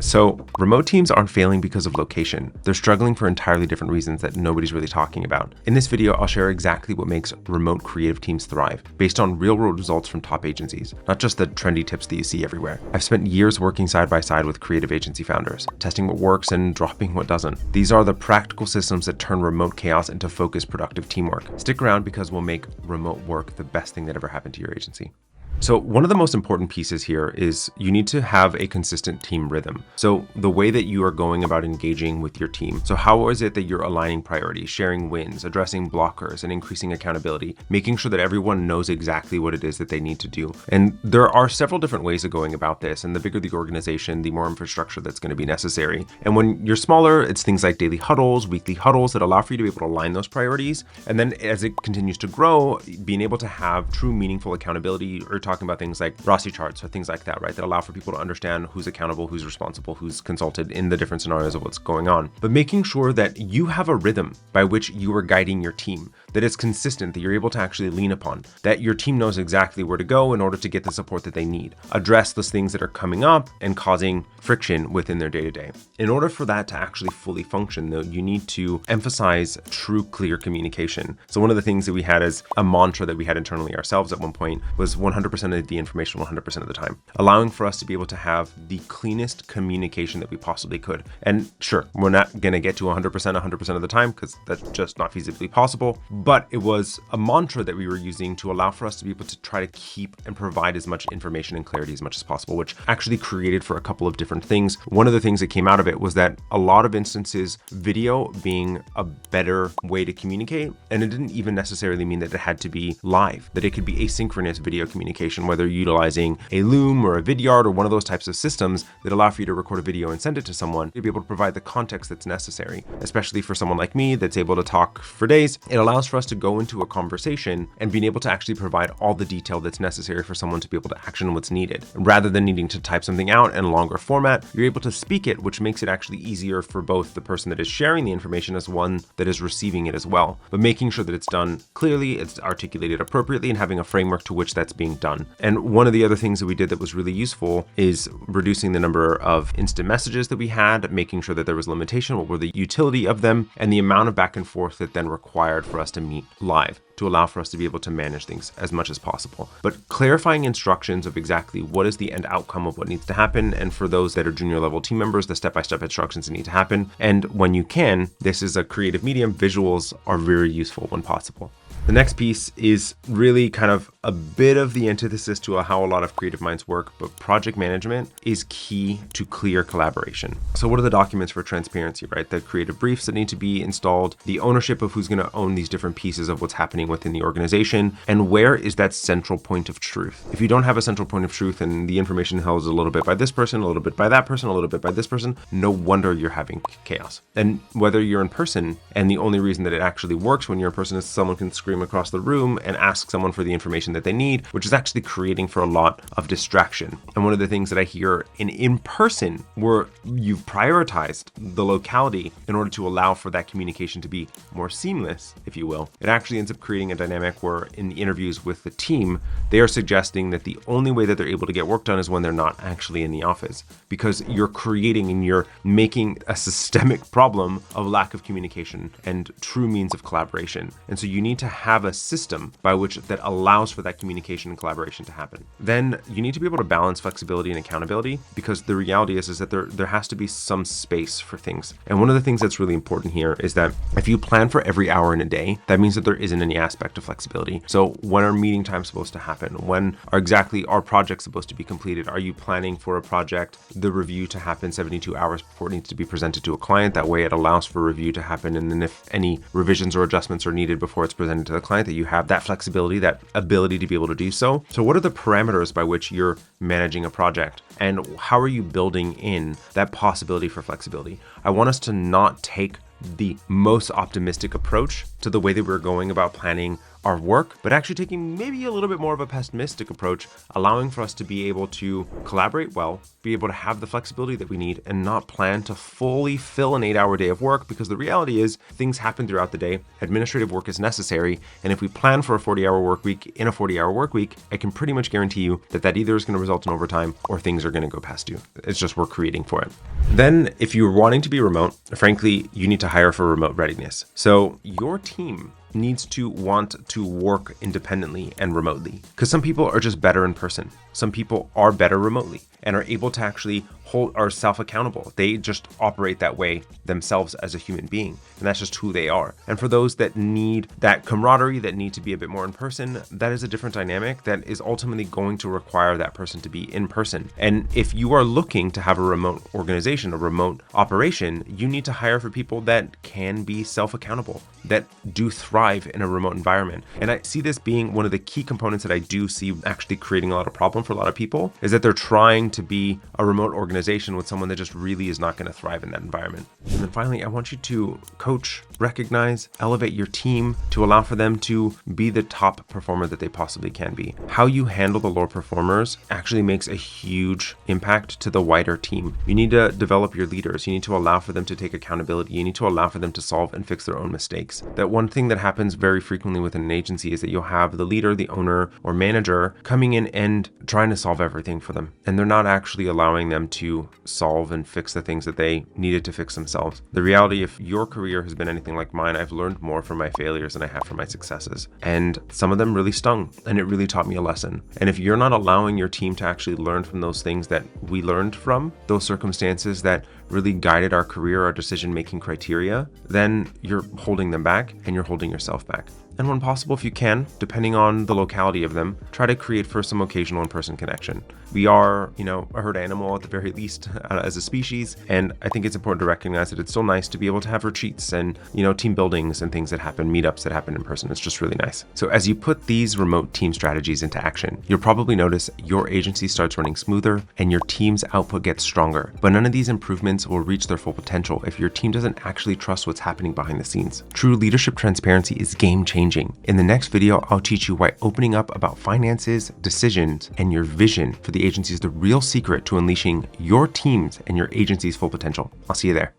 So remote teams aren't failing because of location. They're struggling for entirely different reasons that nobody's really talking about. In this video, I'll share exactly what makes remote creative teams thrive based on real-world results from top agencies, not just the trendy tips that you see everywhere. I've spent years working side by side with creative agency founders, testing what works and dropping what doesn't. These are the practical systems that turn remote chaos into focused, productive teamwork. Stick around because we'll make remote work the best thing that ever happened to your agency. So one of the most important pieces here is you need to have a consistent team rhythm. So the way that you are going about engaging with your team. So how is it that you're aligning priorities, sharing wins, addressing blockers, and increasing accountability, making sure that everyone knows exactly what it is that they need to do. And there are several different ways of going about this. And the bigger the organization, the more infrastructure that's going to be necessary. And when you're smaller, it's things like daily huddles, weekly huddles that allow for you to be able to align those priorities. And then as it continues to grow, being able to have true meaningful accountability, or talking about things like ROSI charts or things like that, right? That allow for people to understand who's accountable, who's responsible, who's consulted in the different scenarios of what's going on. But making sure that you have a rhythm by which you are guiding your team, that it's consistent, that you're able to actually lean upon, that your team knows exactly where to go in order to get the support that they need, address those things that are coming up and causing friction within their day-to-day. In order for that to actually fully function, though, you need to emphasize true, clear communication. So one of the things that we had as a mantra that we had internally ourselves at one point was 100% of the information 100% of the time, allowing for us to be able to have the cleanest communication that we possibly could. And sure, we're not going to get to 100% of the time because that's just not feasibly possible. But it was a mantra that we were using to allow for us to be able to try to keep and provide as much information and clarity as much as possible, which actually created for a couple of different things. One of the things that came out of it was that a lot of instances, video being a better way to communicate, and it didn't even necessarily mean that it had to be live, that it could be asynchronous video communication, whether utilizing a Loom or a Vidyard or one of those types of systems that allow for you to record a video and send it to someone to be able to provide the context that's necessary, especially for someone like me that's able to talk for days. It allows for us to go into a conversation and being able to actually provide all the detail that's necessary for someone to be able to action what's needed. Rather than needing to type something out in a longer format, you're able to speak it, which makes it actually easier for both the person that is sharing the information as one that is receiving it as well. But making sure that it's done clearly, it's articulated appropriately, and having a framework to which that's being done. And one of the other things that we did that was really useful is reducing the number of instant messages that we had, making sure that there was limitation, what were the utility of them, and the amount of back and forth that then required for us to meet live to allow for us to be able to manage things as much as possible. But clarifying instructions of exactly what is the end outcome of what needs to happen, and for those that are junior level team members, the step-by-step instructions that need to happen. And when you can, this is a creative medium, visuals are very useful when possible. The next piece is really kind of a bit of the antithesis to how a lot of creative minds work, but project management is key to clear collaboration. So what are the documents for transparency, right? The creative briefs that need to be installed, the ownership of who's going to own these different pieces of what's happening within the organization, and where is that central point of truth? If you don't have a central point of truth and the information held a little bit by this person, a little bit by that person, a little bit by this person, no wonder you're having chaos. And whether you're in person, and the only reason that it actually works when you're in person is someone can scream across the room and ask someone for the information that they need, which is actually creating for a lot of distraction. And one of the things that I hear in person, where you've prioritized the locality in order to allow for that communication to be more seamless, if you will, it actually ends up creating a dynamic where in the interviews with the team, they are suggesting that the only way that they're able to get work done is when they're not actually in the office, because you're creating and you're making a systemic problem of lack of communication and true means of collaboration. And so you need to have a system by which that allows for that communication and collaboration to happen. Then you need to be able to balance flexibility and accountability, because the reality is that there has to be some space for things. And one of the things that's really important here is that if you plan for every hour in a day, that means that there isn't any aspect of flexibility. So when are meeting times supposed to happen? When are exactly our projects supposed to be completed? Are you planning for a project, the review to happen 72 hours before it needs to be presented to a client? That way it allows for review to happen. And then if any revisions or adjustments are needed before it's presented to the client, that you have that flexibility, that ability to be able to do so. So what are the parameters by which you're managing a project? And how are you building in that possibility for flexibility? I want us to not take the most optimistic approach to the way that we're going about planning our work, but actually taking maybe a little bit more of a pessimistic approach, allowing for us to be able to collaborate well, be able to have the flexibility that we need, and not plan to fully fill an 8-hour day of work, because the reality is things happen throughout the day. Administrative work is necessary, and if we plan for a 40-hour work week in a 40-hour work week, I can pretty much guarantee you that that either is going to result in overtime or things are going to go past you. It's just we're creating for it. Then if you're wanting to be remote, frankly, you need to hire for remote readiness. So your team needs to want to work independently and remotely, because some people are just better in person. Some people are better remotely and are able to actually hold ourselves accountable. They just operate that way themselves as a human being, and that's just who they are. And for those that need that camaraderie, that need to be a bit more in person, that is a different dynamic that is ultimately going to require that person to be in person. And if you are looking to have a remote organization, a remote operation, you need to hire for people that can be self-accountable, that do thrive in a remote environment. And I see this being one of the key components that I do see actually creating a lot of problem for a lot of people, is that they're trying to be a remote organization with someone that just really is not going to thrive in that environment. And then finally, I want you to coach, recognize, elevate your team to allow for them to be the top performer that they possibly can be. How you handle the lower performers actually makes a huge impact to the wider team. You need to develop your leaders. You need to allow for them to take accountability. You need to allow for them to solve and fix their own mistakes. That one thing that happens very frequently within an agency is that you'll have the leader, the owner, or manager coming in and trying to solve everything for them. And they're not actually allowing them to solve and fix the things that they needed to fix themselves. The reality, if your career has been anything like mine, I've learned more from my failures than I have from my successes. And some of them really stung, and it really taught me a lesson. And if you're not allowing your team to actually learn from those things that we learned from, those circumstances that really guided our career, our decision-making criteria, then you're holding them back and you're holding yourself back. And when possible, if you can, depending on the locality of them, try to create for some occasional in-person connection. We are, a herd animal at the very least as a species. And I think it's important to recognize that it's still nice to be able to have retreats and, team buildings and things that happen, meetups that happen in person. It's just really nice. So as you put these remote team strategies into action, you'll probably notice your agency starts running smoother and your team's output gets stronger. But none of these improvements will reach their full potential if your team doesn't actually trust what's happening behind the scenes. True leadership transparency is game-changing. In the next video, I'll teach you why opening up about finances, decisions, and your vision for the agency is the real secret to unleashing your team's and your agency's full potential. I'll see you there.